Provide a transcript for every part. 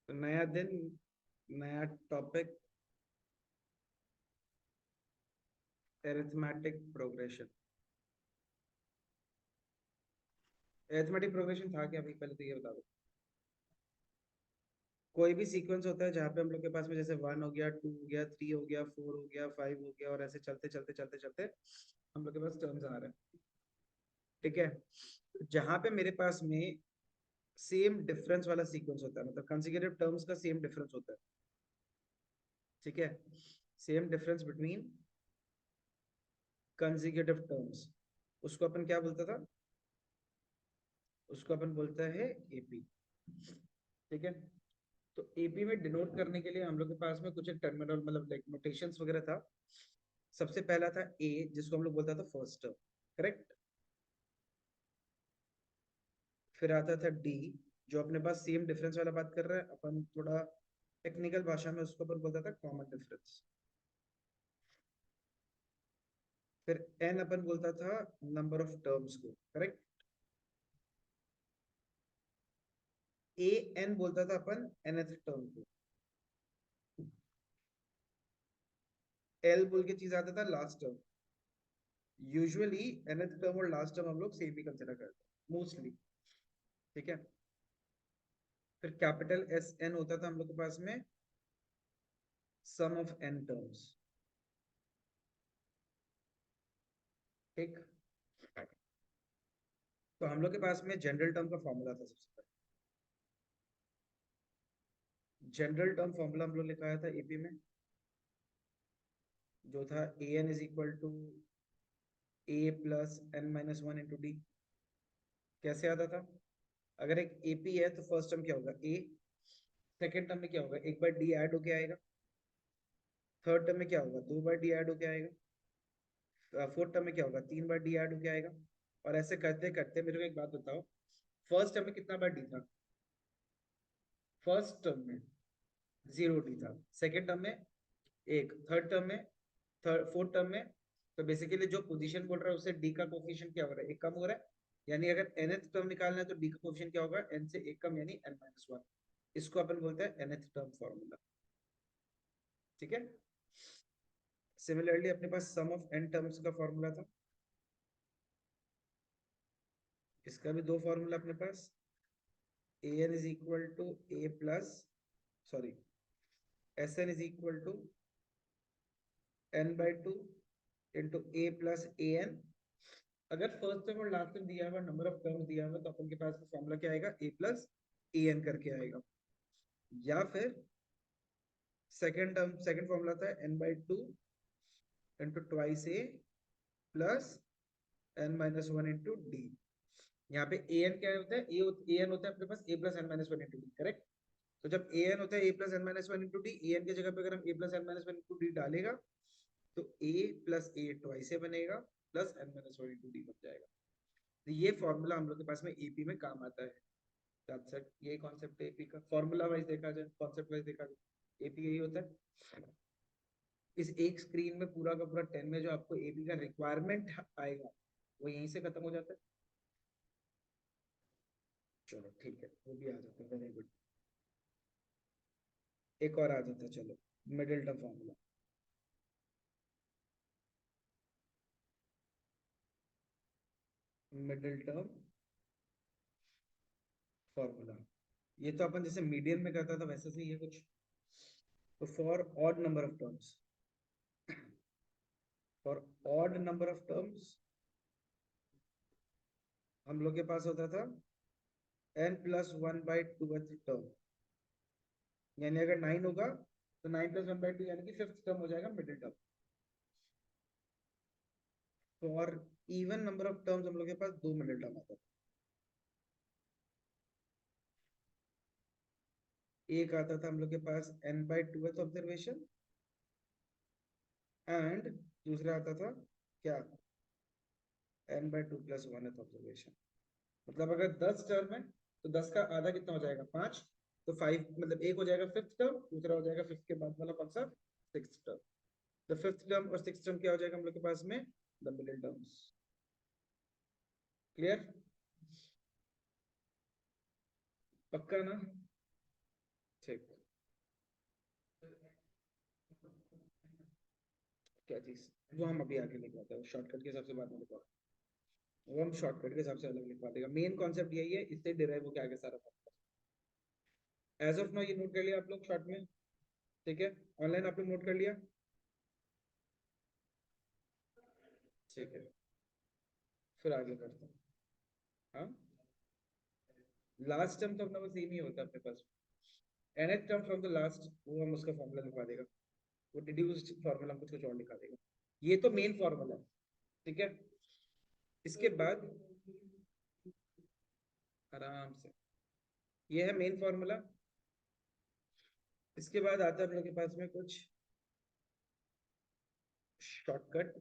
तो नया दिन, नया topic, arithmetic progression. Arithmetic progression था क्या भाई, पहले तो ये बता दो। कोई भी सीक्वेंस होता है जहाँ पे हम लोग के पास में जैसे 1 हो गया, 2 हो गया, 3 हो गया, 4 हो गया, 5 हो गया, और ऐसे चलते चलते चलते चलते हम लोग के पास टर्म्स आ रहे हैं। ठीक है। जहाँ पे मेरे पास में सेम डिफरेंस वाला सीक्वेंस होता है, मतलब कंसेक्यूटिव टर्म्स का सेम डिफरेंस होता है। ठीक है। Same difference between consecutive terms, उसको अपन क्या बोलता था? उसको अपन बोलता है एपी। ठीक है। तो एपी में डिनोट करने के लिए हम लोग के पास में कुछ एक टर्मिनल, मतलब लाइक नोटेशंस वगैरह था। सबसे पहला था ए, जिसको हम लोग बोलता था फर्स्ट टर्म। करेक्ट। फिर आता था डी, जो अपने पास सेम डिफरेंस वाला बात कर रहा है, अपन थोड़ा टेक्निकल भाषा में उसको अपन बोलता था कॉमन डिफरेंस। फिर एन अपन बोलता था नंबर ऑफ टर्म्स को। करेक्ट। ए एन बोलता था अपन nth टर्म को। एल बोल के चीज आता था last term. Usually nth term और लास्ट टर्म हम लोग सेम ही कंसिडर करते हैं मोस्टली। ठीक है। फिर कैपिटल एस एन होता था हम लोग के पास में सम ऑफ एन टर्म्स। ठीक। तो हम लोग के पास में जनरल टर्म का फॉर्मूला था सबसे पहले। जनरल टर्म फॉर्मूला हम लोग ने लिखाया था एपी में, जो था a n is equal to a plus n minus one into d. कैसे आता था? अगर एक एपी है तो फर्स्ट टर्म क्या होगा? ए। सेकेंड टर्म में क्या होगा? एक बार डी ऐड होके आएगा। थर्ड टर्म में क्या होगा? दो बार डी ऐड होके आएगा। फोर्थ टर्म में क्या होगा? तीन बार डी ऐड होके आएगा। और ऐसे करते करते मेरे को एक बात बताओ, फर्स्ट टर्म में कितना बार डी था? फर्स्ट टर्म में जीरो डी था। सेकेंड टर्म में एक, थर्ड टर्म में, थर्ड फोर्थ टर्म में। तो बेसिकली जो पोजीशन बोल रहा है उससे डी का कोफिशिएंट क्या हो रहा है? एक कम हो रहा है। यानी अगर nth टर्म निकालना है तो डी का कोफिशिएंट क्या होगा? n से एक कम, यानी n माइनस वन। इसको अपन बोलते हैं nth टर्म फॉर्मूला। ठीक है। सिमिलरली अपने पास सम ऑफ n टर्म्स का फॉर्मूला था। इसका भी दो फॉर्मूला अपने पास। A n is equal to a plus, sorry, s n is equal to n by two into a plus a n. अगर फर्स्ट टर्म और लास्ट टर्म दिया हुआ, नंबर ऑफ टर्म्स दिया हुआ, तो अपन के पास फॉर्मूला क्या आएगा? ए प्लस ए एन करके आएगा। या फिर सेकेंड टर्म, सेकेंड फॉर्मूला था n by two into twice a plus n minus one into d. यहाँ पे ए एन क्या होता है? ए एन होता है अपने पास a plus n minus one into d. Correct. तो जब ए एन होता है a plus n minus one into d, a n की जगह पे अगर हम a plus n minus one into d डालेगा तो a plus a twice a बनेगा, plus n minus one into d बन जाएगा। तो ये फॉर्मूला हम लोग के पास में एपी में काम आता है। That's it. ये कॉन्सेप्ट है एपी का। फॉर्मूला वाइज देखा जाए, कॉन्सेप्ट वाइज देखा जाए, एपी यही होता है। इस एक स्क्रीन में पूरा का पूरा 10 में जो आपको एपी का रिक्वायरमेंट आएगा वो यहीं से खत्म हो जाता है। चलो ठीक है, वो भी आ जाता है, वेरी गुड। एक और आ जाता है, चलो। Middle term formula. Middle term formula, ये तो अपन जैसे मीडियन में करता था वैसे से ही है कुछ। तो for odd number of terms, for odd number of terms हम लोग के पास होता था n plus one by to term. यानी अगर 9 होगा तो 9 प्लस वन बाई टू, यानी कि फिफ्थ टर्म हो जाएगा middle term. For even number of terms हम लोग के पास दो मिडिल टर्म आता था। एक आता था हम लोग के पास n by two observation, and दूसरा आता था क्या? n by two plus one observation. मतलब अगर 10 टर्म है तो 10 का आधा कितना हो जाएगा? 5। तो 5 मतलब एक हो जाएगा फिफ्थ टर्म, दूसरा हो जाएगा फिफ्थ के बाद वाला कौन सा? Six term. तो फिफ्थ टर्म और सिक्स टर्म क्या हो जाएगा हम लोग के पास में? The middle terms. क्लियर? पक्का ना? ठीक, क्या चीज? वो हम अभी आगे लिखवाते हैं, शॉर्टकट के हिसाब से बाद में लिखवाते हैं, वो हम शॉर्टकट के हिसाब से अलग लिखवा देगा। मेन कॉन्सेप्ट यही है, इससे डिराइव होकर आगे सारा। एज ऑफ नाउ ये नोट कर लिया आप लोग शॉर्ट में, ठीक है? ऑनलाइन आप लोग नोट कर लिया, ठीक है? फिर आगे बढ़ते हैं। हाँ, लास्ट टर्म तो अपना बस सेम ही होता है अपने पास। nth term from the last, वो हम उसका फॉर्मूला लिखवा देगा, वो डिड्यूस्ड फॉर्मूला हम कुछ और लिखा देगा। ये तो मेन फॉर्मूला है, ठीक है? इसके बाद आराम से, ये है मेन फॉर्मूला। इसके बाद आता है हम लोग के पास में कुछ शॉर्टकट।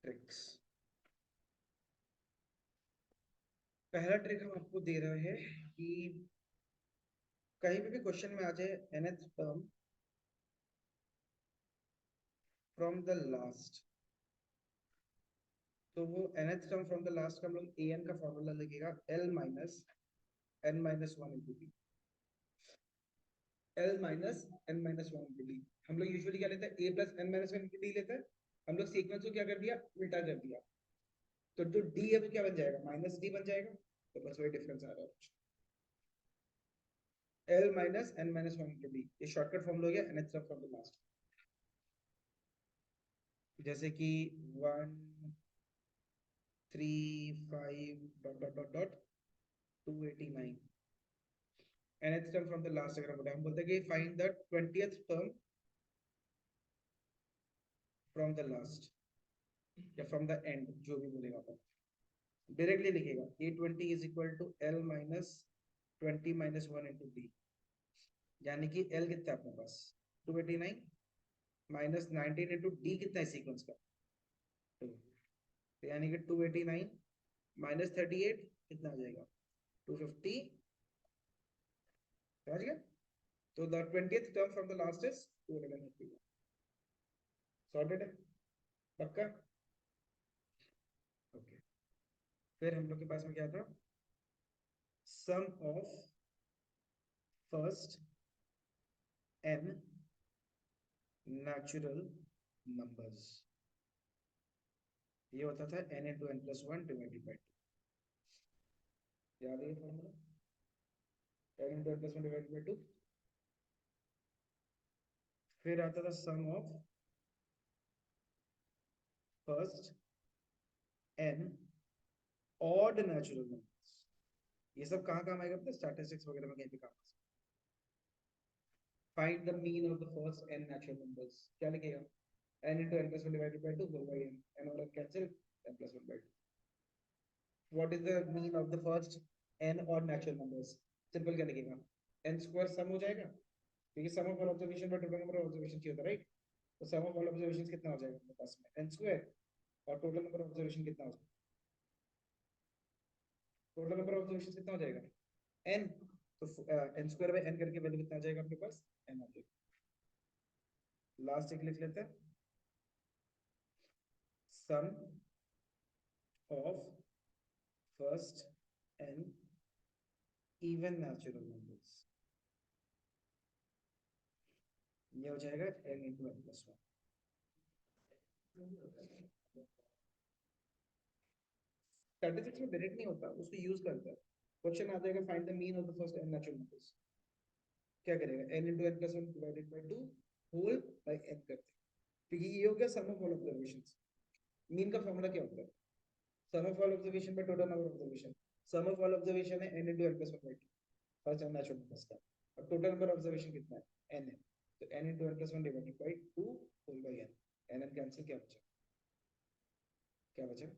ट्रिक्स। पहला ट्रिक हम आपको दे रहे हैं कि कहीं पे भी क्वेश्चन में आ जाए nth term from the last, तो वो nth term from the last का हम लोग an का फॉर्मूला लगेगा l minus n minus one into D. l minus n minus one into D. हम लोग यूजुअली क्या लेते हैं, a plus n minus one into D लेते हैं। हम लोग सीक्वेंस को क्या कर दिया, उल्टा कर दिया। तो जो d है वो क्या बन जाएगा, माइनस डी बन जाएगा। तो बस वही डिफरेंस आ रहा है, l minus n minus one into d. ये शॉर्टकट फॉर्मूला हो गया nth term from the last. जैसे कि 1 3 5 dot dot dot dot 289। nth term from the last अगर हम बोलते हैं कि find the 20th term from the last या फ्रॉम द एंड, जो भी बोलेगा अपन डायरेक्टली लिखेगा a20 is equal to l minus 20 minus one into d. यानी कि l कितना है अपने पास 289 माइनस 19 इंटू डी कितना है सीक्वेंस का 2। तो यानी कि 289 माइनस 38 कितना आ जाएगा 250। समझ गया? तो the 20th term from the last is 250। Sorted है? पक्का? ओके। फिर हम लोग के पास में क्या था, sum of first n natural numbers. ये होता था n into n plus one divided by two. याद है ये formula, n into n plus one divided by two. फिर आता था sum of first n odd natural numbers. ये सब कहाँ काम आएगा पता है, स्टैटिस्टिक्स वगैरह में कहीं पे काम। Find the mean of the first n natural numbers, क्या लिखेगा, n into n plus 1 divided by 2 whole by n, n और n cancel, n plus 1 by 2। what is the mean of the first n और natural numbers? Simple क्या लिखेगा, n square sum हो जाएगा, क्योंकि sum of all observation by total number of observation क्या होता है, राइट? तो सम ऑफ ऑल ऑब्जर्वेशंस कितना हो जाएगा अपने पास में n स्क्वायर, और टोटल नंबर ऑफ ऑब्जर्वेशन कितना हो जाएगा, टोटल नंबर ऑफ ऑब्जर्वेशन कितना हो जाएगा n। तो n स्क्वायर बाय n करके वैल्यू कितना आ जाएगा अपने पास, n आ जाएगा। लास्ट एक लिख लेते हैं, sum of first n even natural numbers, ये हो जाएगा n into n plus one. Statistics में डायरेक्ट नहीं होता, उसको यूज करता है। क्वेश्चन आ जाएगा find the mean of the first n natural numbers, क्या करेगा n into n plus one divided by two whole by n करते हैं, क्योंकि ये हो गया sum of all observations. Mean का फॉर्मूला क्या होता है, सम of all observation by total number of observation. Sum of all observation है n into n plus one by two, first n natural numbers का, और टोटल नंबर ऑब्जर्वेशन कितना है n है, तो n into n plus one divided by two whole by n। n n cancel, क्या बचा, क्या बचा,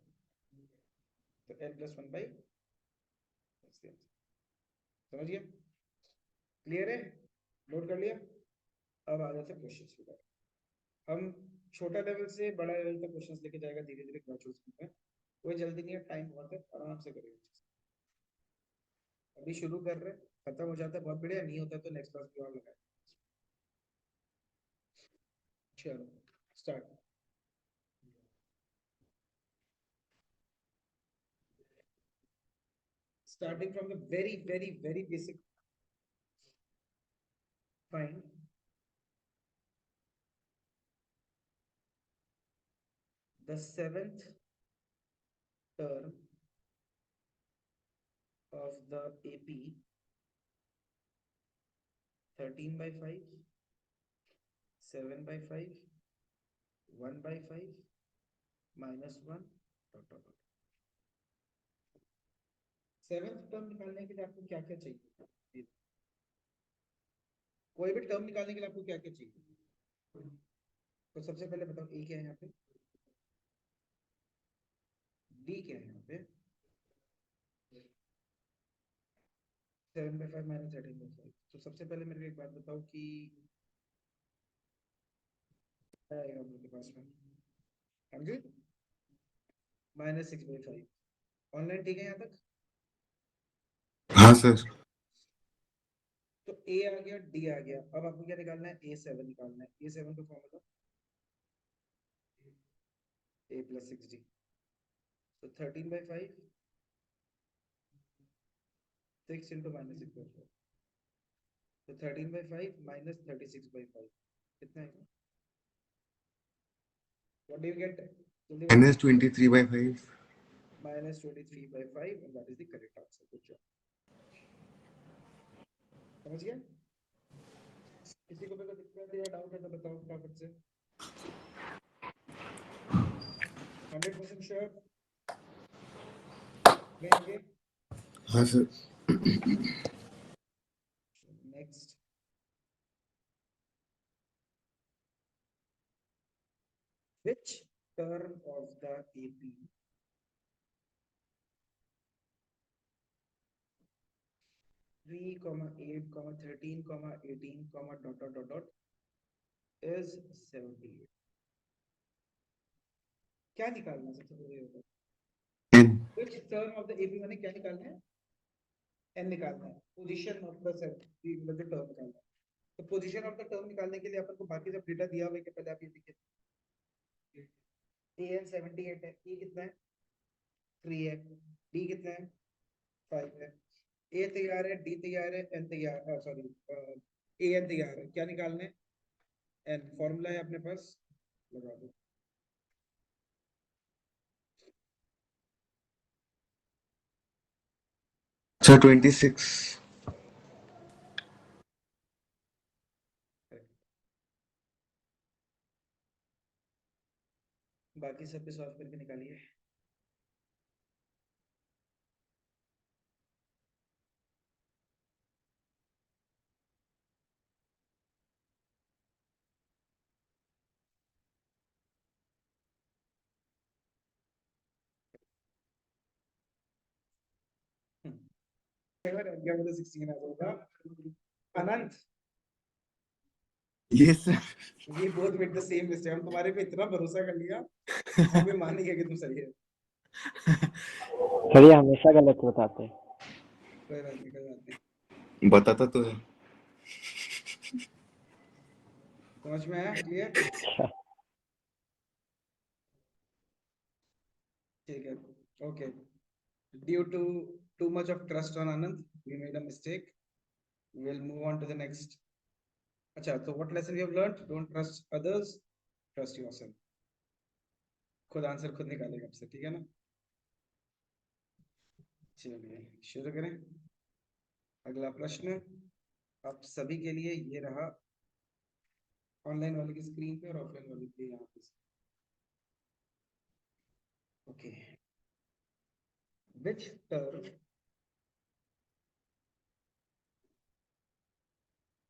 तो n प्लस वन बाई, समझ गया? क्लियर है? नोट कर लिया? अब आ जाते हैं क्वेश्चंस की तरफ। हम छोटा लेवल से बड़ा लेवल तक क्वेश्चंस लेके जाएगा धीरे धीरे ग्रेजुअल स्पीड में। कोई जल्दी नहीं है, टाइम बहुत है, आराम से करेंगे। अभी शुरू कर रहे हैं, खत्म हो जाता है बहुत बढ़िया, नहीं होता तो नेक्स्ट क्लास की और लगाए। चलो start. starting from the very basic, find the seventh term of the AP 13 by 5, 7 by 5, 1 by 5, minus 1, dot dot dot. Seventh term निकालने के लिए आपको क्या क्या चाहिए? कोई भी टर्म निकालने के लिए आपको क्या क्या चाहिए? तो सबसे पहले बताओ ए क्या है यहाँ पे, डी क्या है यहाँ पे, 7 by 5 minus 13 by 5. तो सबसे पहले मेरे को एक बात बताओ कि क्या आएगा हम लोग के पास में, समझे, माइनस 6 by 5. ऑनलाइन ठीक है यहाँ तक? हाँ सर। तो ए आ गया, डी आ गया, अब आपको क्या निकालना है, A7 निकालना है. A7 का फॉर्मूला A plus 6D. तो 13 by 5, 6 into minus 6 by 4. तो 13 by 5 minus 36 by 5 कितना है? What do you get? minus 23 by 5. Minus 23 by 5, and that is the correct answer. Good job. समझ गया? किसी को कोई दिक्कत या डाउट है तो बताओ फटाफट से. 100% श्योर? आगे. हाँ sir. Next. Which term of the AP 3, 8, 13, 18, dot dot dot dot is 78? क्या निकालना है सबसे पहले होगा? n. Which term of the AP मैंने क्या निकालना है? n निकालना है. पोजीशन ऑफ द सेट, मतलब टर्म निकालना है. तो पोजीशन ऑफ द टर्म निकालने के लिए अपन को बाकी सब डेटा दिया हुआ है कि पहले आप ये देखिए. an 78 है, e कितना है, 3 है, d कितना है, 5 है. ए तैयार है, डी तैयार है, एन तैयार, सॉरी ए एन तैयार है. क्या निकालना है? एन. फॉर्मूला है अपने पास, लगा दो. Sir, 26. बाकी सब पे सॉल्व करके निकालिए. क्या बोले 16 आ जाएगा? अनंत, Yes sir. ये both made the same mistake. हम तुम्हारे पे इतना भरोसा कर लिया, हमें मान नहीं गया कि तुम सही है. सर ये हमेशा गलत बताते हैं. कोई बात नहीं, कोई बात नहीं. बताता तो है. समझ में आया? क्लियर? ठीक है. Okay. Due to too much of trust on Anand, we made a mistake. We'll move on to the next. अच्छा, so what lesson you have learned? Don't trust others, trust yourself. खुद answer खुद निकालेगा आपसे, ठीक है ना? चलिए शुरू करें. अगला प्रश्न आप सभी के लिए ये रहा, ऑनलाइन वाले की स्क्रीन पे और ऑफलाइन वाले की यहाँ पे. Okay. Which term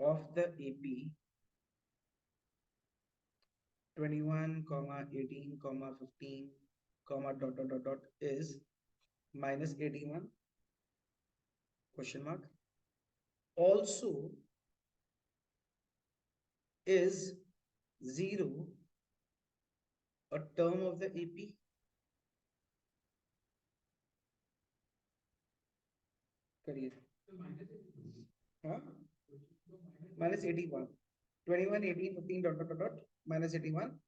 of the AP 21, 18, 15, dot dot dot dot is minus 81 question mark, also is 0 a term of the AP? करिए. हाँ, minus 81, 21, 18, 15 dot dot dot dot minus 81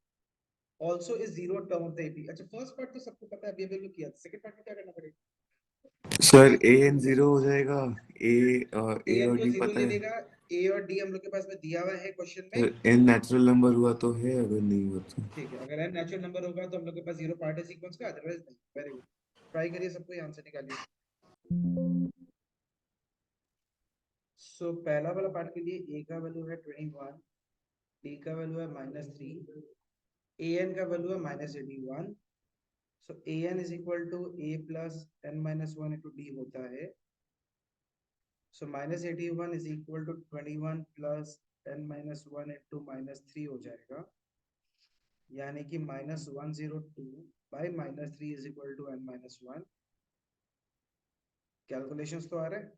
also is 0 term of the AP. अच्छा, first part तो सबको पता है, अभी अभी किया. सेकंड पार्ट में क्या करना पड़ेगा? सर ए एन जीरो हो जाएगा। ए ए एन और को डी जीरो पता ले है। लेगा, ए और डी हम लोग के पास में दिया हुआ है क्वेश्चन में। सर एन नेचुरल नंबर हुआ तो है, अगर नहीं हुआ तो। ठीक है, अगर एन नेचुरल नंबर होगा तो हम लोग के पास जीरो पार्ट है सीक्वेंस का, अदरवाइज नहीं। वेरी गुड, ट्राई करिए, सबको आंसर निकालिए। सो पहला वाला पार्ट के लिए ए का वैल्यू है 21, डी का वैल्यू है -3, ए एन का वैल्यू है -81। So a n is equal to a plus n minus one into d होता है। So -81 is equal to 21 plus n minus one into -3 हो जाएगा, यानी कि -102 by -3 is equal to n minus one. Calculations तो आ रहे हैं।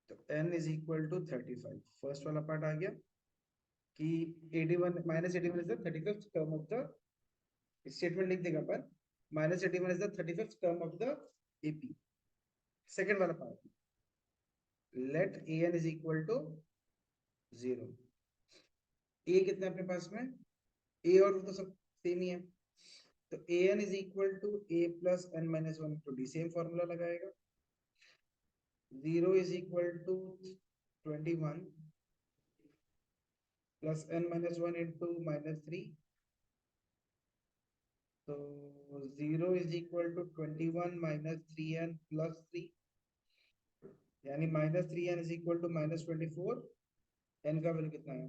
तो n is equal to 35, first वाला पार्ट आ गया कि 81 -81 is the 35th term of the statement, लिख देगा पर -81 is the 35th term of the AP. Second वाला part, let a n is equal to 0। A कितना अपने पास में, ए और वो तो सब सेम ही है। तो a n is equal to a plus n minus one to d, same formula लगाएगा। 0 is equal to 21 plus n minus one into -3। तो 0 is equal to 21 minus 3n plus 3, यानी -3n is equal to -24। n का value कितना है?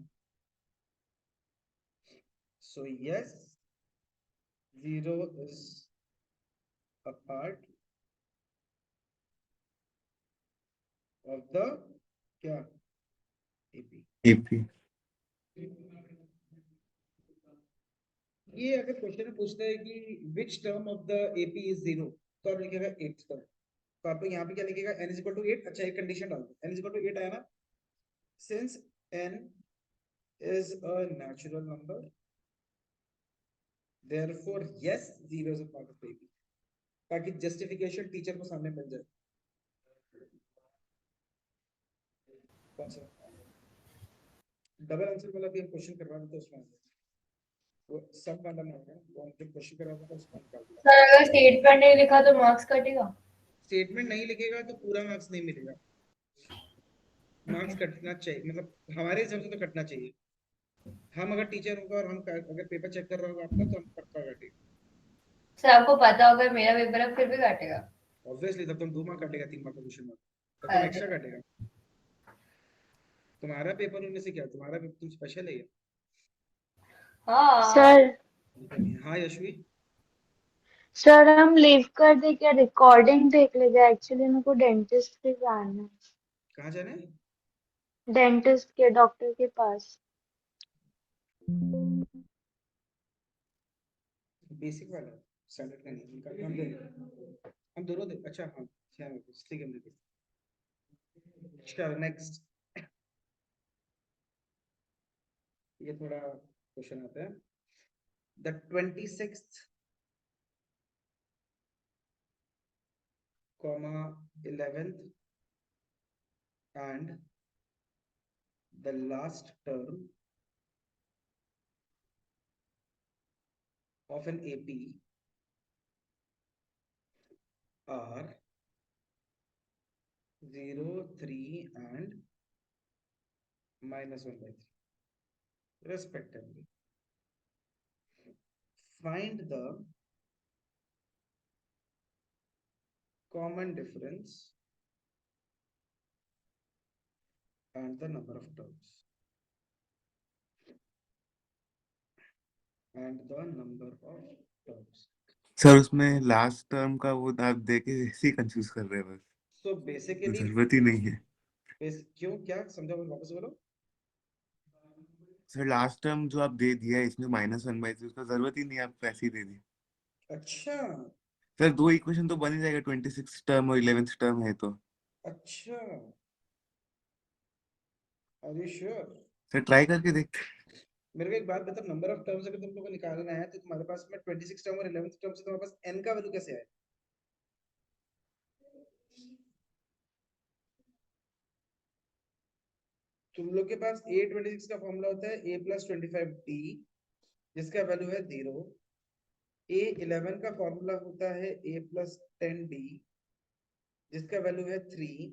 So yes, 0 is a part of the क्या, AP. AP. ये अगर question में पूछता है कि which term of the AP is 0, तो आप लिखेगा 8th टर्म। तो आप यहाँ पे क्या लिखेगा, n इज इक्वल टू 8। अच्छा, एक कंडीशन डाल दो, n इज इक्वल टू 8 आया ना, since n is a natural number, therefore yes, 0 is a part of the AP, ताकि जस्टिफिकेशन टीचर को सामने मिल जाए। कौन सा डबल आंसर वाला भी हम क्वेश्चन करवा देते हैं, उसमें वो सब वाला ना होगा, वो हम जब क्वेश्चन करवा देते हैं उसमें निकाल दिया। सर अगर स्टेटमेंट नहीं लिखा तो मार्क्स कटेगा? स्टेटमेंट नहीं लिखेगा तो पूरा मार्क्स नहीं मिलेगा। मार्क्स कटना चाहिए, मतलब हमारे हिसाब से तो कटना चाहिए। हम अगर टीचर होगा और हम अगर पेपर चेक कर रहा होगा आपका, तो हम पक्का काटेगा। सर आपको पता होगा मेरा पेपर है फिर भी काटेगा? ऑब्वियसली, तब तुम 2 मार्क काटेगा, 3 मार्क का क्वेश्चन मार्क, तब तुम अरे एक्स्ट्रा काटेगा। तुम्हारा पेपर उनमें से क्या, तुम्हारा पेपर तुम स्पेशल है क्या? हाँ सर हाँ यशवी, सर हम लीव कर दे क्या, रिकॉर्डिंग देख लेगा? एक्चुअली मेरे को डेंटिस्ट के जाना है, कहाँ जाना है? डेंटिस्ट के डॉक्टर के पास। बेसिक वाला, स्टैंडर्ड का नहीं, उनका हम दे, हम दोनों दे। अच्छा हाँ, ठीक है, चलो नेक्स्ट। ये थोड़ा क्वेश्चन आता है, the 26th, 11th and the last term of an AP are 0, 3 and -1/3 respectively. Find the common difference and the number of terms. And the number of terms. Sir उसमें लास्ट टर्म का वो आप देके ऐसे ही confuse कर रहे हैं, So बस basically, जरूरत ही नहीं है। क्यों, क्या समझा, वापस बोलो। सर लास्ट टर्म जो आप दे दिया है इसमें -1/3, उसका जरूरत ही नहीं, आप ऐसे ही दे दी। अच्छा सर दो इक्वेशन तो बन ही जाएगा, 26 टर्म और 11th टर्म है तो। अच्छा, are you sure? Sir try करके देखते। मेरे को एक बात बता, नंबर ऑफ टर्म्स अगर तुम लोगों को निकालना है तो तुम्हारे पास में 26 टर्म और 11th टर्म से तुम्हारे पास n का वैल्यू कैसे आए? तुम लोग के पास A26 का फॉर्मूला होता है a प्लस 25d, जिसका वैल्यू है 0, A11 का फॉर्मूला होता है A प्लस 10D, जिसका वैल्यू है 3।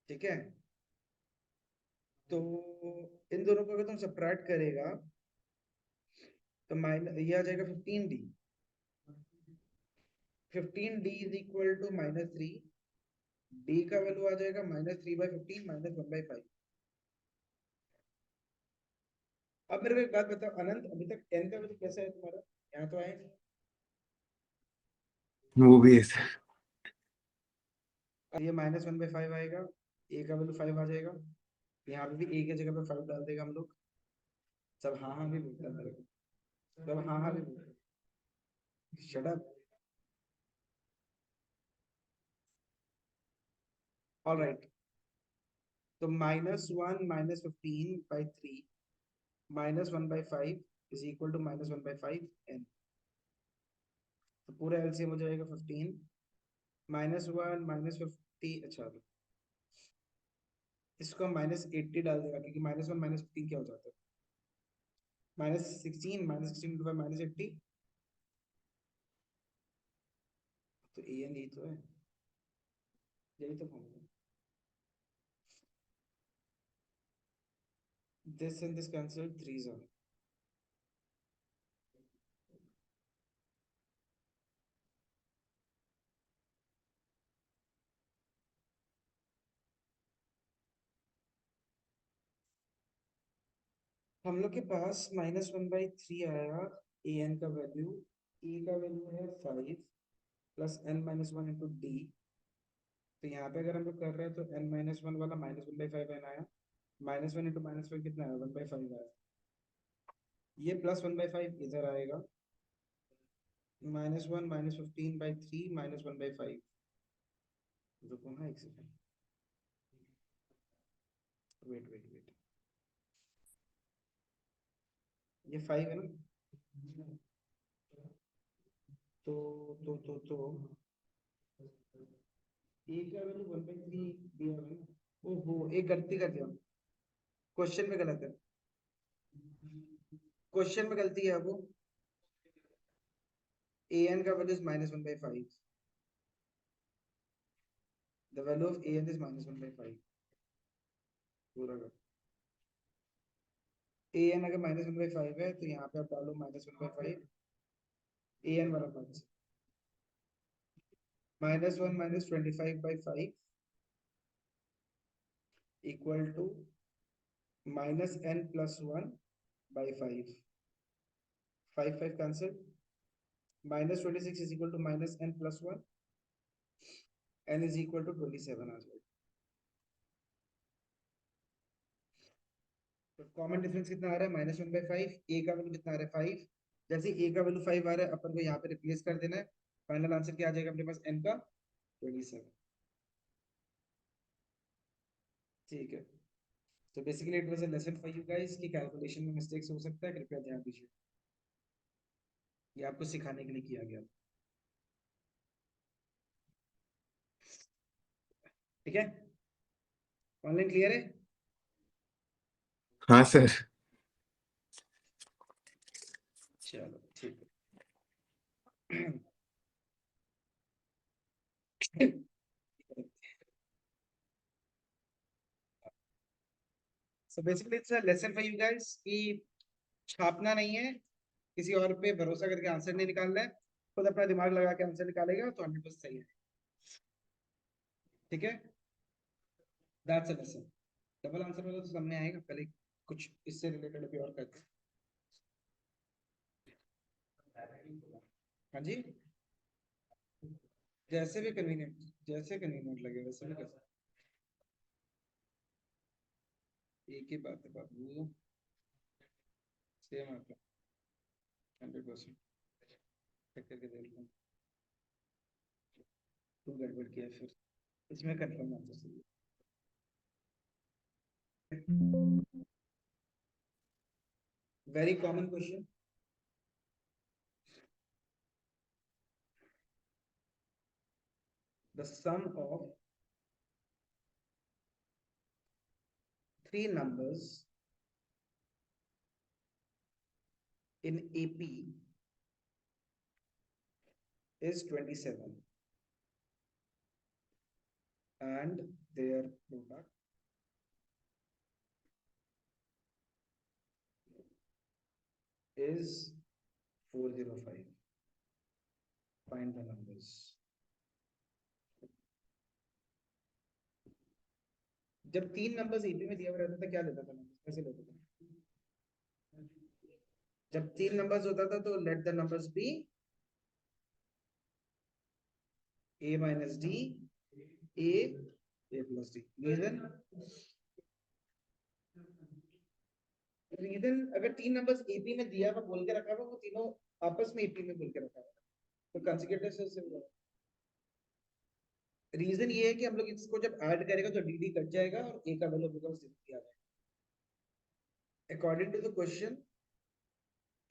ठीक है, तो इन दोनों को अगर तुम सब्ट्रैक्ट करेगा तो माइनस ये आ जाएगा 15D। 15D is equal to -3। D का वैल्यू आ जाएगा -3/15 -1/5। अब मेरे को एक बात बताओ अनंत, अभी तक n का वैल्यू कैसा है तुम्हारा? यहाँ तो आया नहीं। वो भी है सर। अब ये -1/5 आएगा, a का वैल्यू 5 आ जाएगा, यहाँ पे भी a की जगह पे 5 डाल देगा हम लोग। सब हाँ हाँ भी बोलता है मेरे को, सब हाँ हाँ भी बोलता है। Shut up. ऑलराइट, तो -1 -15/3 -1/5 इज इक्वल टू -1/5 n। तो पूरा एलसीएम हो जाएगा 15 -1 -50। अच्छा, इसको -80 डाल देगा, क्योंकि -1 -15 क्या हो जाता है? -16 -16 -80। तो ए एन यही तो है, यही तो formula. This and this cancel, 3s are। हम लोग के पास -1/3 आया ए एन का वैल्यू। ए का वैल्यू है 5 प्लस n -1 इंटू डी। तो यहाँ पे अगर हम लोग कर रहे हैं तो n -1 वाला -1/5 n आया, -1 इंटू -5 कितना है? 1/5 आया। ये +1/5 इधर आएगा, -1 -15/3 -1/5। रुको हाँ एक सेकंड, वेट वेट वेट, ये 5 है ना? तो ए का वैल्यू 1/3 दिया है ना? ओहो, एक गलती कर दिया, क्वेश्चन में गलत है, क्वेश्चन में गलती है वो। ए एन का value is -1/5। The value of a n is -1/5। पूरा कर, ए एन अगर -1/5 है तो यहाँ पे आप डालो -1/5 ए एन वाला part. -1 -25/5 equal to -n+1/5। 5 5 cancel, -26 is equal to -n+1, n is equal to 27 आ जाएगा। तो कॉमन डिफरेंस कितना आ रहा है? -1/5। ए का वैल्यू कितना आ रहा है? 5। जैसे ए का वैल्यू 5 आ रहा है, अपन को यहाँ पे रिप्लेस कर देना है। फाइनल आंसर क्या आ जाएगा अपने पास? n का 27। ठीक है, तो basically it was a lesson for you guys कि कैलकुलेशन में मिस्टेक्स हो सकता है, कृपया ध्यान दीजिए। ये आपको सिखाने के लिए किया गया, ठीक है? ऑनलाइन क्लियर है? हाँ सर। चलो ठीक है। So basically it's a lesson for you guys कि छापना नहीं है, किसी और पे भरोसा करके आंसर नहीं निकालना है, खुद अपना दिमाग लगा के आंसर निकालेगा तो 100% सही है। ठीक है, that's a lesson. Double answer वाला तो सामने आएगा, पहले कुछ इससे रिलेटेड अभी और करते हैं। हाँ जी, जैसे भी कन्वीनियंट, जैसे कन्वीनियंट लगे वैसे भी कर सकते हैं। एक ही बात है बाबू, सेम आपका 100%। चेक करके देख लो, तू गड़बड़ किया फिर, इसमें कंफर्म आंसर सही है। Very common question. The sum of three numbers in AP is 27 and their product is 405. Find the numbers. जब 3 नंबर्स एपी में दिया हुआ रहता था क्या लेता था numbers? कैसे लेता था? जब 3 नंबर्स होता था तो let the numbers be a minus d a plus d. Reason अगर 3 नंबर्स एपी में दिया हुआ बोल के रखा हुआ वो तीनों आपस में एपी में बोल के रखा हुआ तो कंसेक्यूटिव से होगा। रीजन ये है कि हम लोग इसको जब ऐड करेगा तो dd कट जाएगा और a का वैल्यू बिकम्स दिया जाएगा। According to the question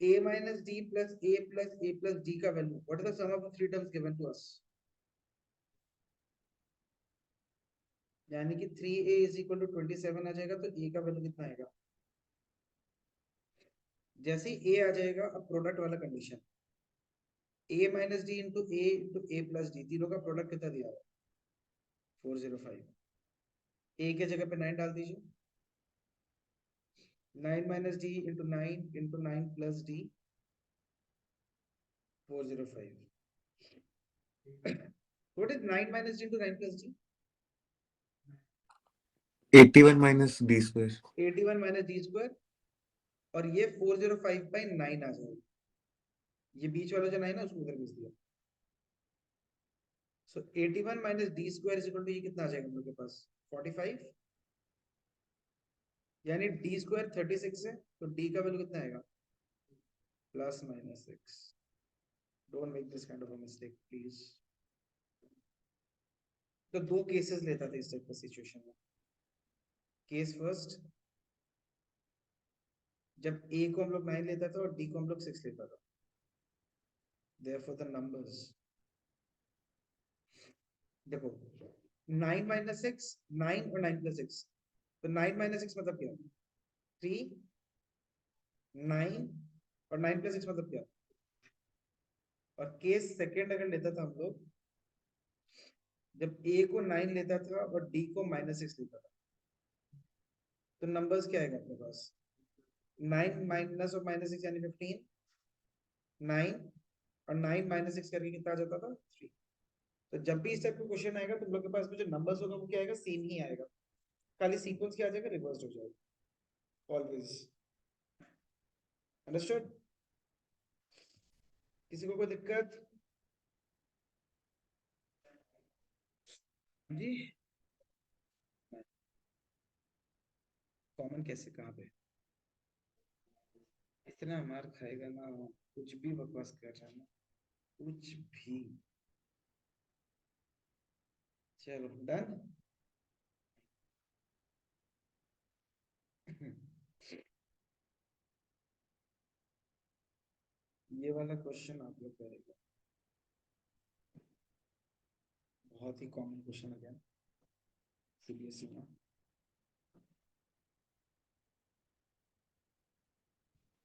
a minus d plus a plus d का value what is the sum of the three terms given to us, यानी कि 3a is equal to 27 आ जाएगा तो a का वैल्यू कितना आएगा? जैसे ही a आ जाएगा अब प्रोडक्ट वाला condition a minus d into a plus d तीनों का प्रोडक्ट कितना दिया है 405। a के जगह पे 9 डाल दीजिए 9 minus d into 9 plus d 405। What is 9 minus d into 9 plus d? 81 minus d square. 81 minus d square और ये 405 by 9 आ जाएगा। ये बीच वाला जो 9 है उसको उधर भेज दिया। So 81 minus d square is equal to ये कितना आ जाएगा हम लोग के पास 45, यानी d square 36 है तो d का वैल्यू कितना आएगा plus minus 6। Don't make this kind of a mistake please. तो दो केसेस लेता था इस टाइप का सिचुएशन में। केस फर्स्ट जब a को हम लोग 9 लेता था और d को हम लोग 6 लेता था, therefore the numbers देखो 9 minus 6 9 और 9 plus 6 तो 9 minus 6 मतलब क्या 3 9 और 9 plus 6 मतलब क्या। और केस सेकंड अगर लेता था हम लोग जब a को 9 लेता था और d को -6 लेता था तो नंबर्स क्या आएगा अपने पास 9 माइनस और -6 यानी 15 9 और 9 -6 करके कितना आ जाता था 3। तो जब भी इस टाइप का क्वेश्चन आएगा तुम लोग के पास में जो नंबर्स होगा वो क्या आएगा सेम ही आएगा, खाली सीक्वेंस क्या आ जाएगा रिवर्स हो जाएगा ऑलवेज। अंडरस्टूड? किसी को कोई दिक्कत जी? कॉमन कैसे कहाँ पे इतना मार खाएगा ना, कुछ भी बकवास कर रहा है ना कुछ भी। चलो डन। ये वाला क्वेश्चन आप लोग करेगा, बहुत ही कॉमन क्वेश्चन है क्या सीबीएसई में।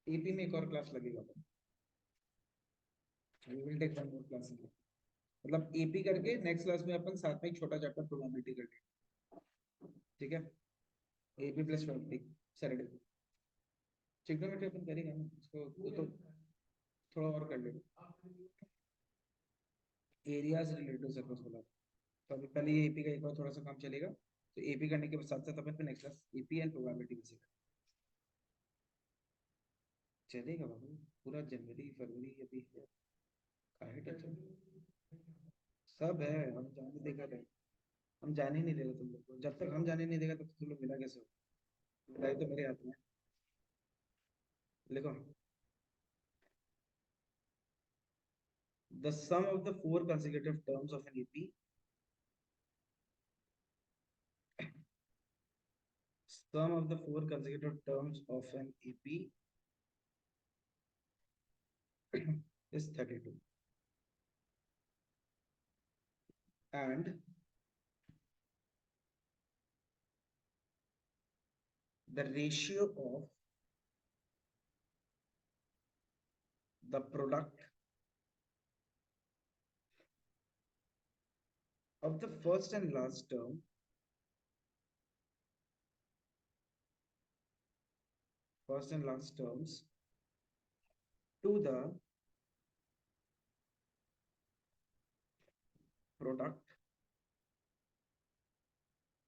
एपी में एक और क्लास लगेगा, we will take one more class, मतलब एपी करके नेक्स्ट क्लास में अपन साथ में एक छोटा चैप्टर प्रोबेबिलिटी कर लेंगे, ठीक है। एपी प्लस सैटरडे ट्रिग्नोमेट्री अपन करेंगे ना उसको, वो तो थोड़ा और कर लेंगे एरियाज रिलेटेड सर्कल्स वाला। तो अभी पहले ये एपी का एक बार थोड़ा सा काम चलेगा, तो एपी करने के साथ साथ अपन next class AP and probability भी सीखेंगे। चलेगा बाबू, पूरा जनवरी फरवरी अभी है, काहे टेंशन सब है, हम जाने देगा नहीं, हम जाने ही नहीं देगा तुम लोग को। जब तक हम जाने नहीं देगा तब तक तुम लोग मिला कैसे हो, मिलाई तो मेरे हाथ में। लिखो the sum of the four consecutive terms of an AP sum of the four consecutive terms of an AP is 32 and the ratio of the product of the first and last term terms to the product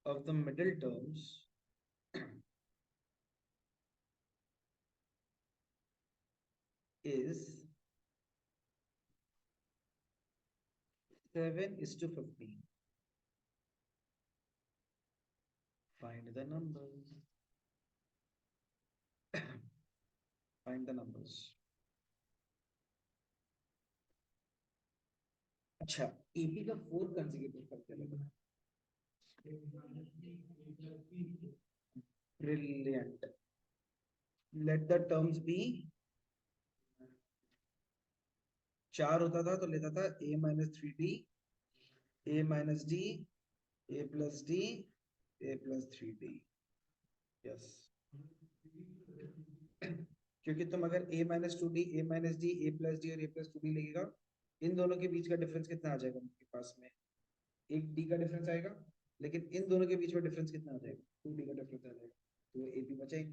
of the middle terms is 7:15. Find the numbers. Find the numbers. अच्छा, AP का 4 consecutive करते हैं. Brilliant. Let the terms be 4 होता था तो लेता था a minus 3d, a minus d, a plus d, a plus 3d. Yes. क्योंकि तुम अगर a minus 2d, a minus d, a plus d और a plus 2d लगेगा, इन दोनों के बीच का डिफरेंस कितना आ जाएगा उनके पास में? एक d का डिफरेंस आएगा, लेकिन इन दोनों के बीच में डिफरेंस कितना आ जाएगा? 2d का डिफरेंस आ जाएगा, तो ab बचेगा.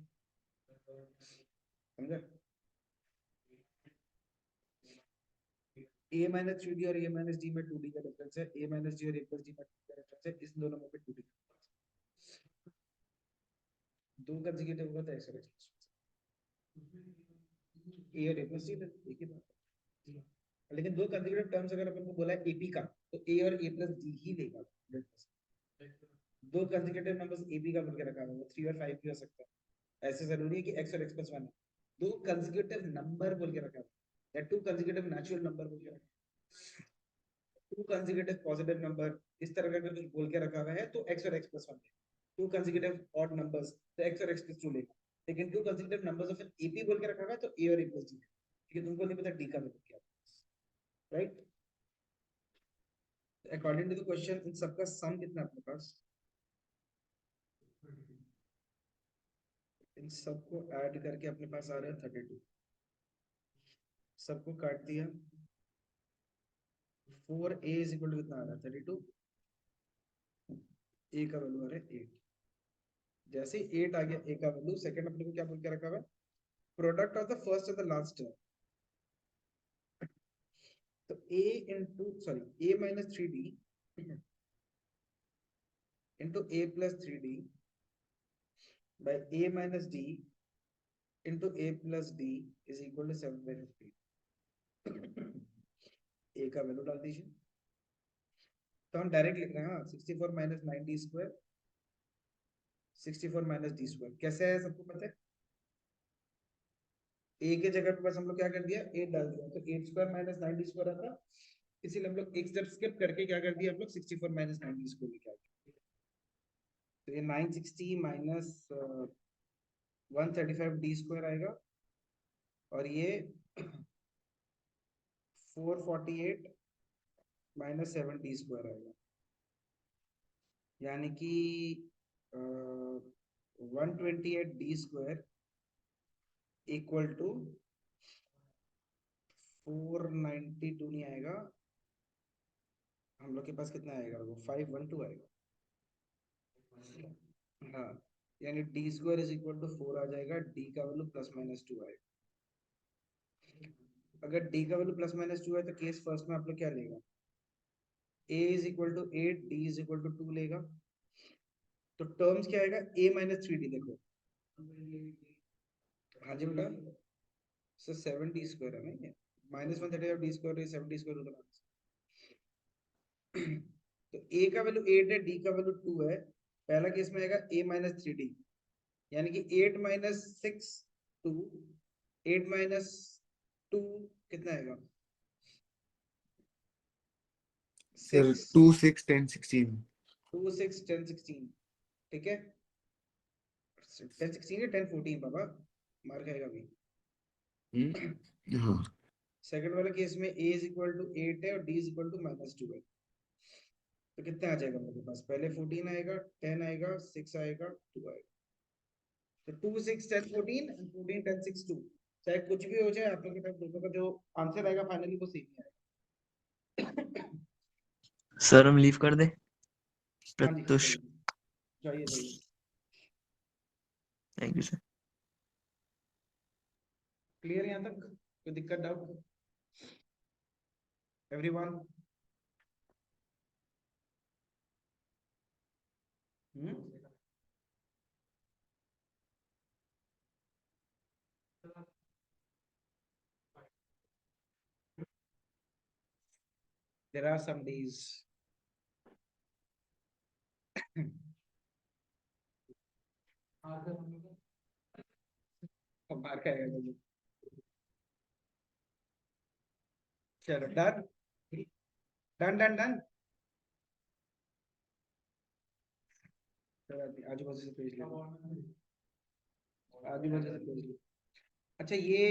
समझा? a minus 3d और a minus d में 2d का डिफरेंस है, a minus d और a plus d में 2d का डिफरेंस है, इस दोनों में भी 2d. दो कंसेक्यूटिव होगा तो ऐसा रहेगा. a और a plus d एक ही बात है. लेकिन दो कंसेक्यूटिव टर्म्स अगर अपन को बोला है ap का, तो a और a plus d ही लेगा 100%. दो कंसेक्यूटिव नंबर्स ab का बोल के रखा है, वो 3 और 5 भी हो सकता है. ऐसे जरूरी है कि x और x plus 1 है. दो कंसेक्यूटिव नंबर बोल के रखा है, या टू कंसेक्यूटिव नेचुरल नंबर बोल के रखा है, टू कंसेक्यूटिव पॉजिटिव नंबर, इस तरह का कुछ बोल के रखा हुआ है तो x और x plus 1 है. टू कंसेक्यूटिव ऑड नंबर्स तो x और x plus 2 लेगा. लेकिन to consecutive numbers of ap बोल के रखा हुआ है तो a और a plus d है, क्योंकि तुमको नहीं पता d का मतलब क्या है. Right? According to the question इन सबका सम कितना है अपने पास? इन सबको ऐड करके अपने पास आ रहा है 32. सबको काट दिया, 4a इज इक्वल टू कितना आ रहा है? 32. a का वैल्यू आ रहा है 8. जैसे 8 आ गया a का वैल्यू, सेकंड अपने को क्या बोल के रखा हुआ है? Product of the first and the last term. तो a into sorry a minus 3d into a plus 3d by a minus d into a plus d is equal to 7/15. a का वैल्यू डाल दीजिए, तो हम direct लिख रहे हैं. 64 minus 9d square, 64 minus d square. कैसे है सबको पता है? a के जगह पे बस हम लोग क्या कर दिया, 8 डाल दिया, तो 8 square minus 9d square आता. इसीलिए हम लोग एक स्टेप स्किप करके क्या कर दिया हम लोग, 64 minus 9d square लिखा. तो ये 960 minus 135d square आएगा, और ये 448 minus 7d square आएगा, यानी कि 128d square इक्वल टू 492 नहीं आएगा, हम लोग के पास कितना आएगा? वो 512 आएगा. हाँ, यानी d square is equal to 4 आ जाएगा, d का वैल्यू प्लस माइनस 2 आएगा. अगर d का वैल्यू प्लस माइनस 2 है तो केस फर्स्ट में आप लोग क्या लेगा? a is equal to 8, d is equal to 2 लेगा. तो टर्म्स क्या आएगा? a minus 3d. देखो, हाँ जी बेटा, सो 7d स्क्वायर है ना, minus 135 d square, 7d square होगा. तो a का वैल्यू 8 है, d का वैल्यू 2 है. पहला केस में आएगा a माइनस 3d, यानी कि 8 माइनस 6 2, 8 माइनस 2 कितना आएगा? सर 2 6 10 16. 2 6 10 16. ठीक है, 10 16 है, 10 14 बाबा मार खाएगा अभी. हाँ. सेकंड वाले केस में a इज इक्वल टू 8 है और d is equal to minus 2 है. तो कितना आ जाएगा मेरे पास? पहले 14 आएगा, 10 आएगा, 6 आएगा, 2 आएगा. तो 2 6 10 14 and 14 10 6 2. चाहे कुछ भी हो जाए, आप लोग के पास दोनों का जो आंसर आएगा फाइनली वो सेम ही आएगा. सर हम लीव कर दे हाँ जी प्रत्युष। जाइए जाइए। Thank you sir. क्लियर यहाँ तक? कोई दिक्कत, doubt? Everyone? There are some days मार खाएगा मुझे। चलो डन डन डन डन। आजू बाजू से पेज लो, आजू बाजू से पेज लो। अच्छा ये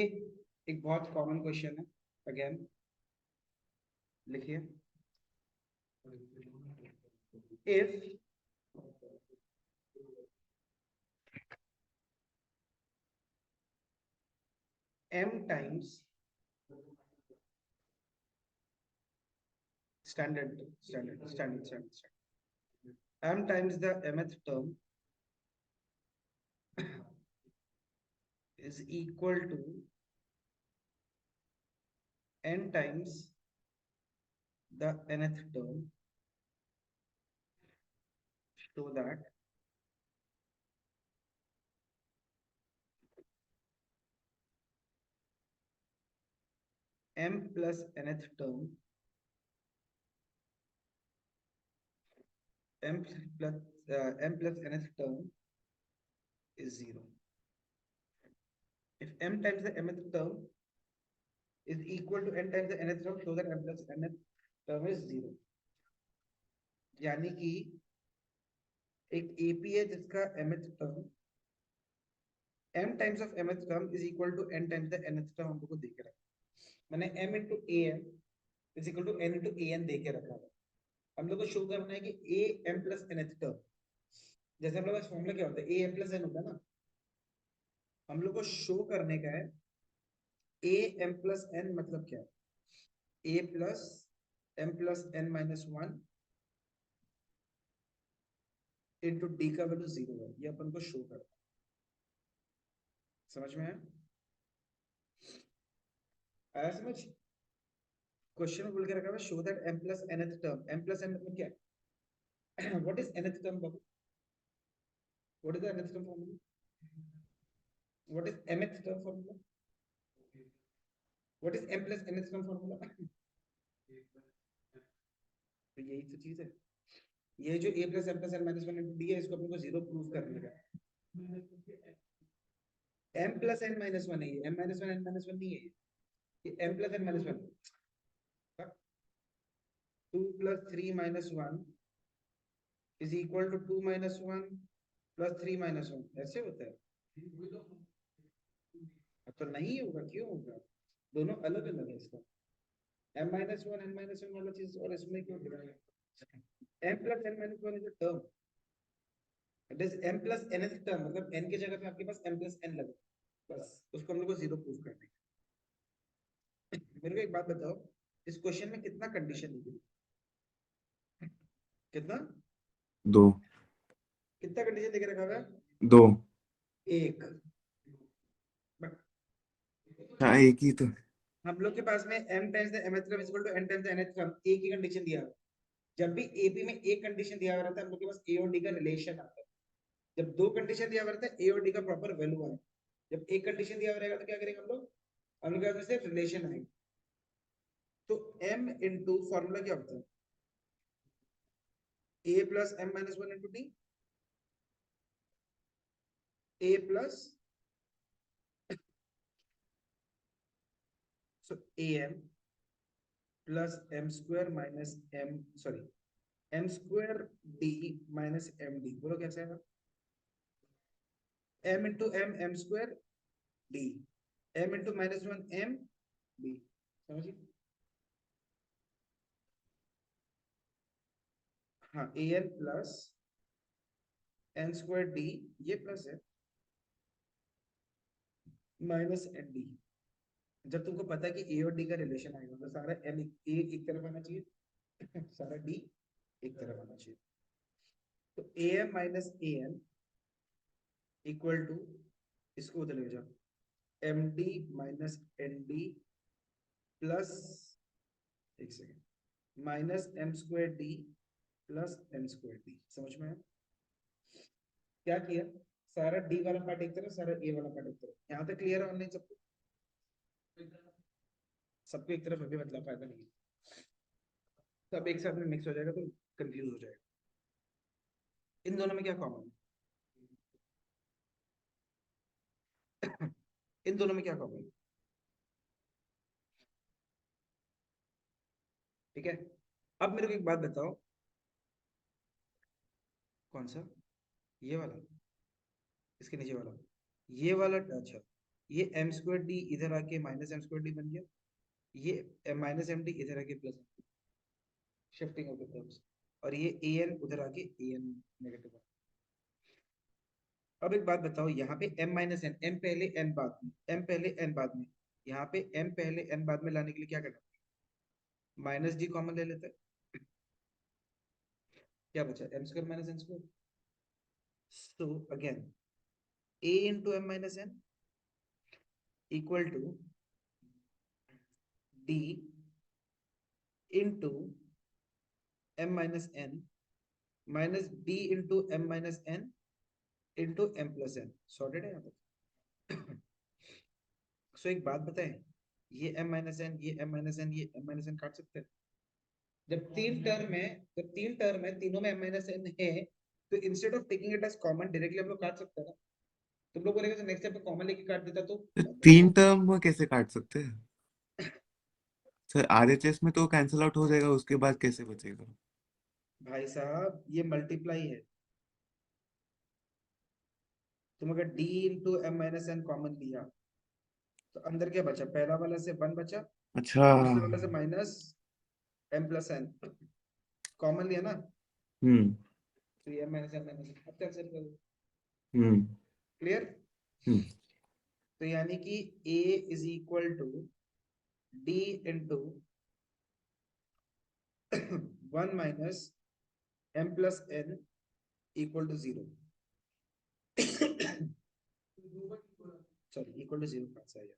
एक बहुत कॉमन क्वेश्चन है, अगेन लिखिए। If m times standard m times the mth term is equal to n times the nth term, so that m plus nth term m plus nth term is 0. If m times the mth term is equal to n times the nth term, so that m plus nth term is 0. यानी कि एक AP है जिसका mth term m times of mth term is equal to n times the nth term हम लोग को दे के रखा। मैंने m into an is equal to n into an दे के रखा है। हम लोग को शो करना है कि a m plus nth term, जैसे हम लोग का फॉर्मूला क्या होता है, a m plus n होता है ना, हम लोग को शो करने का है a m plus n मतलब क्या है, a plus m plus n minus 1 into d का वैल्यू 0 है, ये अपन को शो करना है। समझ में आया? आया समझ? क्वेश्चन में बोल के रखा है show that m plus nth term, m plus n मतलब क्या है? What is nth term Babu? What is the nth term formula? What is mth term formula? What is m plus nth term formula? तो यही तो चीज है, ये जो a plus m plus n minus 1 into d है, इसको अपन को 0 प्रूव करने का। m plus n minus 1 है ये, m minus 1 n minus 1 नहीं है ये m plus n minus 1। 2 plus 3 minus 1 is equal to 2 minus 1 plus 3 minus 1, ऐसे होता है? तो नहीं होगा, क्यों होगा? दोनों अलग अलग है इसका। m minus 1 n minus 1 वाला चीज और इसमें क्यों डिफरेंस है? m plus n minus 1 is a term, it is m plus nth term, मतलब n की जगह पे आपके पास m plus n लगा, बस उसको हम लोग को 0 प्रूफ करना है। मेरे को एक बात बताओ, इस क्वेश्चन में कितना कंडीशन दी गई? कितना? 2। कितना कंडीशन देके रखा हुआ है? 2। एक। हाँ एक ही तो। हम लोग के पास में m times the mth term is equal to n times the nth term, एक ही कंडीशन दिया हुआ है। जब भी AP में एक कंडीशन दिया हुआ रहता है, हम लोग के पास A और D का रिलेशन आता है। जब दो कंडीशन दिया हुआ रहता है, A और D का प्रॉपर वैल्यू आए। जब एक कंडीशन दिया हुआ रहेगा तो क्या करेंगे हम लोग? हम लोग के पास में रिलेशन आएगा। तो m into फॉर्मूला क्या होता है? A plus m minus 1 into D, A plus so am plus m square minus m square d minus md, बोलो कैसे है? m into m square d, m into minus 1 m d, समझिए? हाँ an plus n square d, ये plus है, minus n D. जब तुमको पता है कि ए और डी का रिलेशन आएगा तो सारा एन ए एक तरफ आना चाहिए, सारा डी एक तरफ आना चाहिए। तो a m minus a n equal to, इसको उधर ले जाओ, m d minus n d plus, एक second, minus m square d plus n square d. समझ में आया? क्या किया, सारा डी वाला पार्ट एक तरफ, सारा ए वाला पार्ट एक तरफ। यहाँ तक क्लियर है ऑनलाइन सबको? सबको एक तरफ अभी मतलब फायदा नहीं है, सब एक साथ में मिक्स हो जाएगा तो कंफ्यूज हो जाएगा। इन दोनों में क्या कॉमन है? इन दोनों में क्या कॉमन है? ठीक है, अब मेरे को एक बात बताओ, कौन सा, ये वाला, इसके नीचे वाला, ये वाला, अच्छा, ये एम स्क्वायर डी इधर आके माइनस एम स्क्वायर डी बन गया, ये माइनस एम डी इधर आके plus, shifting of the terms, और ये ए एन उधर आके ए एन नेगेटिव। अब एक बात बताओ, यहाँ पे m माइनस एन, m पहले n बाद में, m पहले n बाद में, यहाँ पे m पहले n बाद में लाने के लिए क्या करना, माइनस डी कॉमन ले लेते हैं, क्या बचा, m square minus n square. So again a into m minus n equal to d into m minus n minus d into m minus n into m plus n। Sorted है यहाँ तक? So एक बात बताएं, ये m minus n, ये m minus n, ये m minus n काट सकते हैं? जब तीन टर्म है, जब तीन टर्म है, तीनों में m माइनस n है, तो instead of taking it as common directly हम लोग काट सकते हैं ना। तुम लोग बोलेगा तो नेक्स्ट स्टेप पे कॉमन लेके काट देता तो तीन टर्म में कैसे काट सकते हैं सर? आरएचएस में तो कैंसिल आउट हो जाएगा, उसके बाद कैसे बचेगा? भाई साहब ये मल्टीप्लाई है, तुम अगर d into m minus n common लिया तो अंदर क्या बचा, पहला वाला से 1 बचा, अच्छा। दूसरे वाला से minus m plus n common लिया ना, हम्म तो ये m माइनस n माइनस अब कैंसिल कर दो। हम्म क्लियर? हम्म तो यानी कि a is equal to d into 1 minus m plus n equal to 0। Sorry, equal to 0 कहाँ से आया?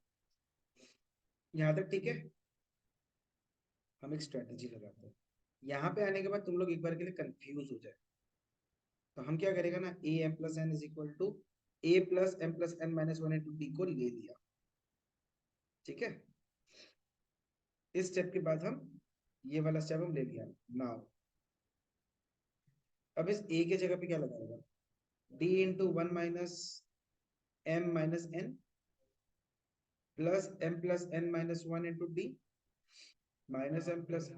यहाँ तक ठीक है? हम एक स्ट्रेटजी लगाते हैं, यहाँ पे आने के बाद तुम लोग एक बार के लिए कंफ्यूज हो जाए, तो हम क्या करेगा ना, a m plus n is equal to a plus m plus n minus 1 into d को ले लिया। ठीक है, इस स्टेप के बाद हम ये वाला स्टेप हम ले लिया। नाउ अब इस a के जगह पे क्या लगाएगा, d into 1 minus m minus n plus m plus n minus 1 into d minus m plus,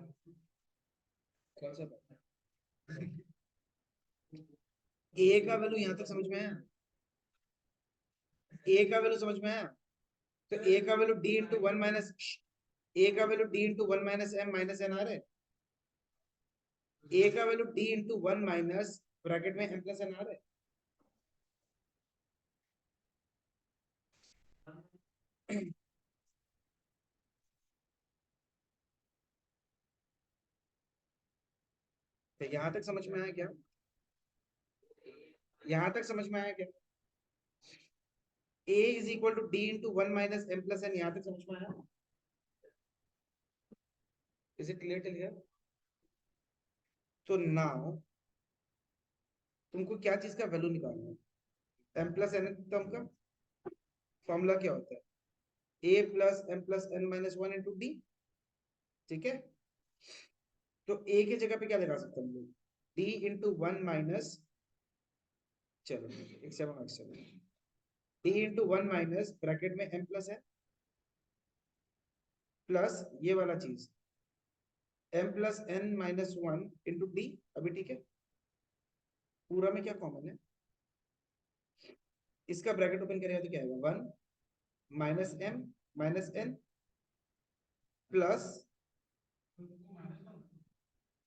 कौन सा a का वैल्यू यहाँ तक समझ में आया? a का वैल्यू समझ में आया? तो a का value d into 1 minus, a का value d into 1 minus m minus n आ रहा है, a का value d into 1 minus bracket में m प्लस n आ रहा है। तो यहां तक समझ में आया क्या? यहां तक समझ में आया क्या? a is equal to d into 1 minus m plus n, यहां तक समझ में आया? Is it clear till here? तो नाउ तुमको क्या चीज का वैल्यू निकालना है, m प्लस n टर्म का फॉर्मूला क्या होता है, a plus m plus n minus 1 into d। ठीक है, तो a के जगह पे क्या लगा सकते हैं हम लोग, d इंटू 1 माइनस, चलो एक seven, d into 1 minus bracket में m प्लस n प्लस ये वाला चीज m plus n minus 1 into d। अभी ठीक है, पूरा में क्या कॉमन है, इसका ब्रैकेट ओपन करेगा तो क्या आएगा, 1 minus m minus n plus,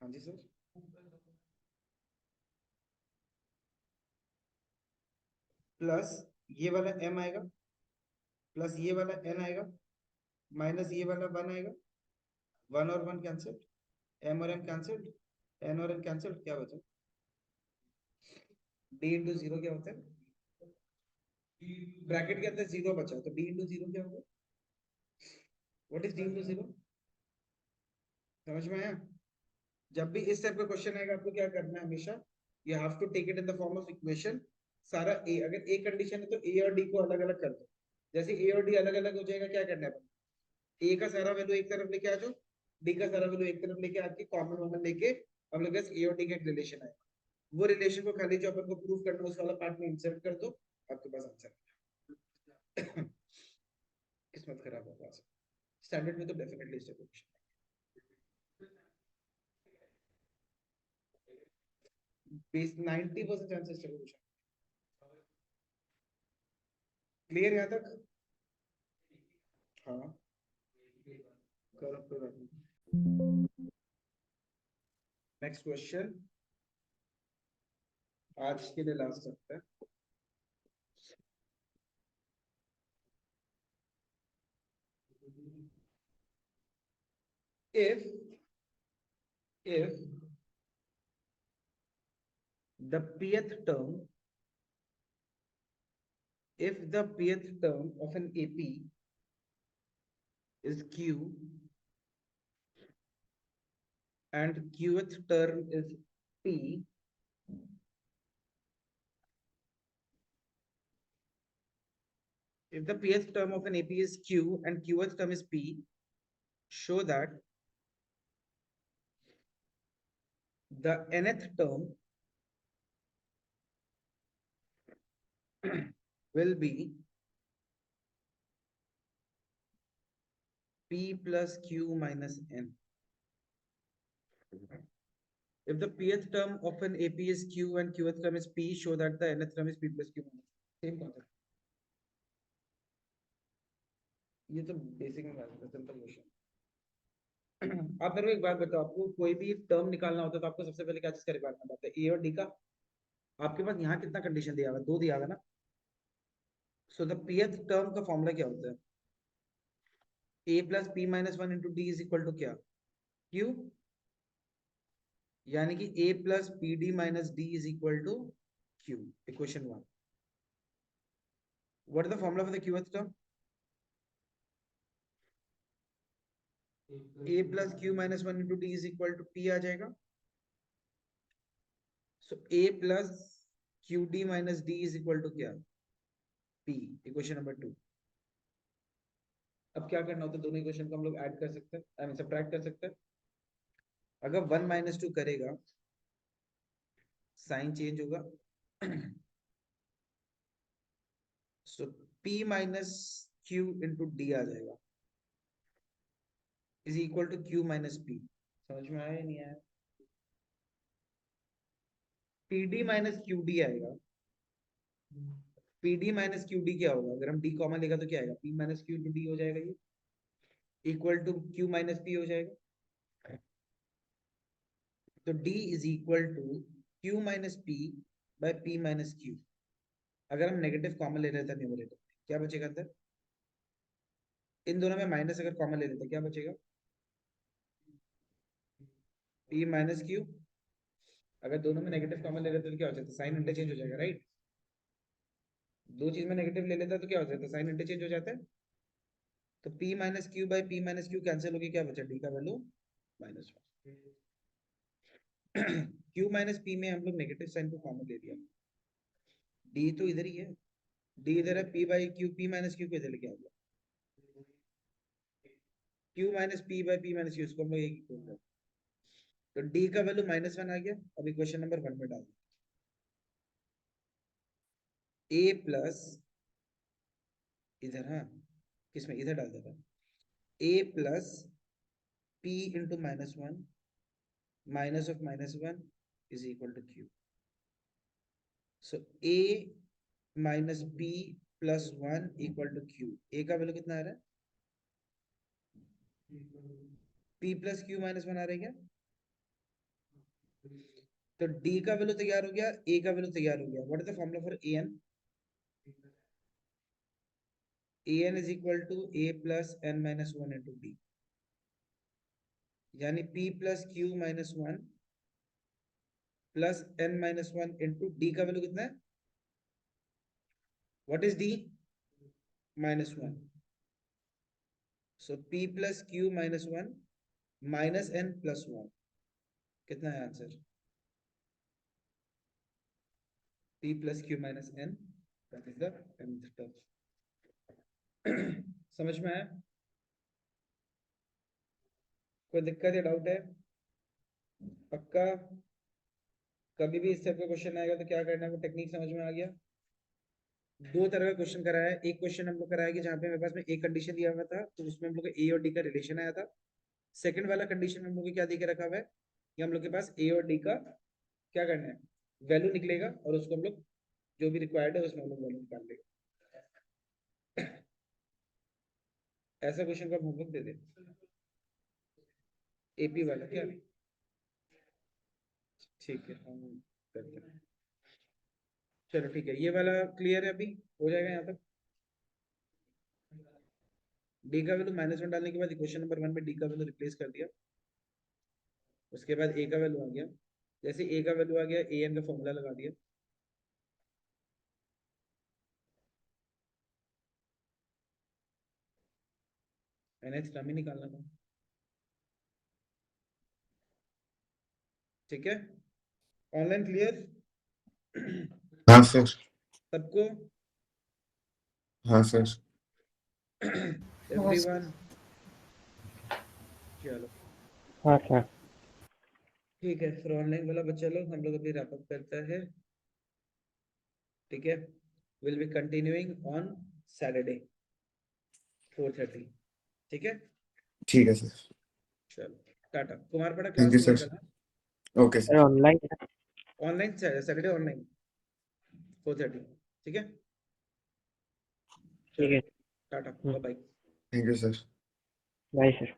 हाँ जी सर, प्लस ये वाला m आएगा प्लस ये वाला n आएगा माइनस ये वाला 1 आएगा, 1 और 1 कैंसिल, m और m कैंसिल, n और n कैंसिल, क्या बचा? d इंटू जीरो क्या होता है? ब्रैकेट के अंदर जीरो बचा तो d इंटू जीरो क्या होगा? What is d into zero? समझ में आया? जब भी इस टाइप का क्वेश्चन आएगा आपको क्या करना है हमेशा, you have to take it in the form of equation. सारा ए, अगर ए कंडीशन है तो ए और डी को अलग अलग कर दो। जैसे ए और डी अलग अलग हो जाएगा, क्या करना है? ए का सारा वैल्यू एक तरफ लेके आ जाओ, डी का सारा वैल्यू एक तरफ लेके आके कॉमन कॉमन लेके हम लोग बस ए और डी का एक रिलेशन आएगा। वो रिलेशन को खाली जो अपन को प्रूव करना है उस वाला पार्ट में इंसर्ट कर दो, आपके पास आंसर। किस्मत खराब होगा। स्टैंडर्ड में तो डेफिनेटली इस टाइप का क्वेश्चन बेस 90% चांसेस चलो क्वेश्चन क्लियर यहाँ तक? हाँ करो कोई बात नहीं। नेक्स्ट क्वेश्चन आज के लिए लास्ट रखते हैं। if the pth term if the pth term of an AP is Q and qth term is P, if the pth term of an AP is Q and qth term is P, show that the nth term will be P plus Q minus N. If the pth term of an AP is Q and qth term is P, show that the nth term is P plus Q minus N. Same concept. ये तो basic में बात है, simple question. आप मेरे को एक बात बताओ, आपको कोई भी टर्म निकालना होता है तो आपको सबसे पहले क्या चीज का रिक्वायरमेंट आता है? ए और डी का। आपके पास यहाँ कितना कंडीशन दिया हुआ है? 2 दिया हुआ ना। सो द pth टर्म का फॉर्मूला क्या होता है? a plus p minus one into d is equal to क्या? q, यानी कि a plus p d minus d is equal to q। Equation 1। What is the formula for the qth term? a plus q minus one into d is equal to p आ जाएगा। So a plus q d minus d is equal to क्या? p। Equation number 2। अब क्या करना होता है? दोनों equation को हम लोग ऐड कर सकते हैं, आई मीन सबट्रैक्ट कर सकते हैं। अगर 1 माइनस 2 करेगा, साइन चेंज होगा। So p minus q into d आ जाएगा, is equal to q minus p। समझ में आया या नहीं आया? pd माइनस qd आएगा। pd माइनस qd क्या होगा? अगर हम d कॉमन लेगा तो क्या आएगा? p minus q into d हो जाएगा, ये equal to q minus p हो जाएगा। तो d is equal to q minus p by p minus q। अगर हम नेगेटिव कॉमन ले रहे थे न्यूमरेटर, क्या बचेगा अंदर? इन दोनों में माइनस अगर कॉमन ले लेते क्या बचेगा? p minus q। अगर दोनों में नेगेटिव कॉमन ले लेते तो क्या हो जाता? साइन इंटरचेंज हो जाएगा, राइट? दो चीज में नेगेटिव ले लेता तो क्या हो जाता? साइन इंटरचेंज हो जाता है। तो p minus Q by p minus Q cancel होगी, क्या बचा? d का value minus 1। q minus p में हम लोग नेगेटिव साइन को कॉमन ले लिया, d तो इधर ही है, d इधर है, p by q, p minus q को इधर लेके आ गया, q minus p by p minus q, इसको हम लोग एक ही बोल रहे हैं। तो d का वैल्यू माइनस 1 आ गया। अब इक्वेशन नंबर 1 में डाल दो, a प्लस इधर, हाँ किसमें? इधर डाल देता, a plus p into minus 1 minus of minus 1 is equal to q। So a minus p plus 1 equal to q। a का वैल्यू कितना आ रहा है? p प्लस q माइनस 1 आ रहा है क्या? तो d का वैल्यू तैयार हो गया, a का वैल्यू तैयार हो गया। What is the formula for an? an is equal to a plus n minus 1 into d, यानी p plus q minus 1 plus n minus one into d का वैल्यू कितना है? What is d? Minus one. So p plus q minus one minus n plus one. कितना है answer? p plus q minus n, that is the nth term. समझ में आया? कोई दिक्कत या डाउट है? पक्का? कभी भी इस टाइप का क्वेश्चन आएगा तो क्या करना है, वो टेक्निक समझ में आ गया? दो तरह का क्वेश्चन कराया है. एक क्वेश्चन हम लोग कराया कि जहाँ पे मेरे पास में एक कंडीशन दिया हुआ था, तो उसमें हम लोग ए और डी का रिलेशन आया था. सेकंड वाला कंडीशन हम लोग को क्या दे के रखा हुआ है कि हम लोग के पास ए और डी का क्या करना है, वैल्यू निकलेगा, और उसको हम लोग जो भी रिक्वायर्ड है उसमें हम लोग वैल्यू निकाल लेंगे. ऐसा क्वेश्चन का होमवर्क दे दे एपी वाला क्या? ठीक है, हम करते हैं. चलो ठीक है, ये वाला क्लियर है, अभी हो जाएगा यहाँ तक. डी का वैल्यू माइनस वन डालने के बाद इक्वेशन नंबर वन में डी का वैल्यू रिप्लेस कर दिया. उसके बाद ए का वैल्यू आ गया. जैसे ए का वैल्यू आ गया, ए एन का फॉर्मूला लगा दिया. एनएच टर्म ही निकालना था. ठीक है, ऑनलाइन क्लियर हाँ सर. सबको? हाँ सर. एवरीवन? चलो हाँ सर. ठीक है, फिर ऑनलाइन वाला बच्चा लोग हम लोग अभी रैप अप करता है. ठीक है, will be continuing on Saturday 4:30. ठीक है, ठीक है सर. चलो tata. Kumarpara thank class you नहीं सर. करना. Okay sir sir. Online. Online Saturday online 4:30. ठीक है, ठीक है. Tata bye bye. Thank you sir. Bye sir.